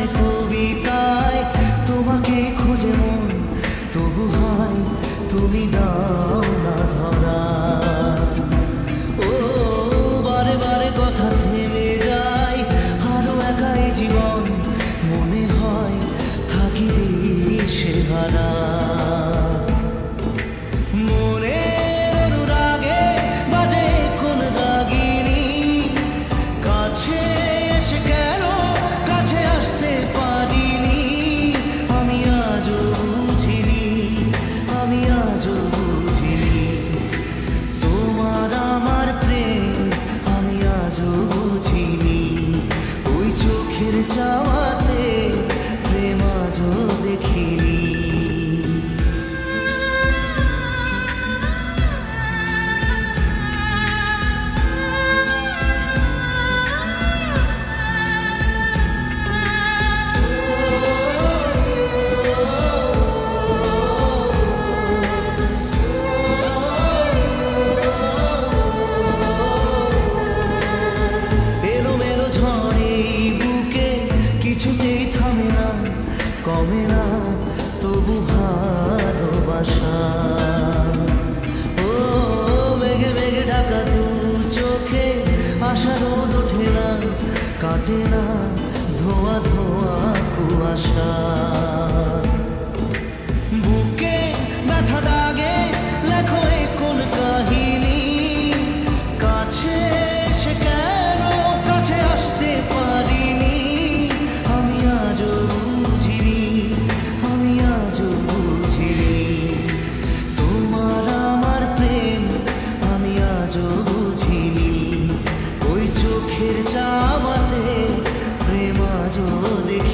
গানে কবিতায় তোমাকে খুঁজে মন, তবু হয় তুমি দাও না ধরা। ও বারে বারে কথা থেমে যায়, আরো একাই জীবন মনে হয় থাকি দিশে হারা। চাওয়াতে প্রেম আজও দেখিনি। কমে না তবু ভালোবাসা। ও মেঘে মেঘে ঢাকা দু চোখে আশা রোদ ওঠে না, কাটে না ধোয়া ধোয়া কুয়াশা। বুকে ব্যথা দাগে লেখো কোন কাহিনী, কাছে এসে কেন কাছে আসতে পারিনি। আমি আজও তোমার আমার প্রেম আমি আজও বুঝিনি। ওই চোখের চাওয়াতে প্রেম আজও দেখি।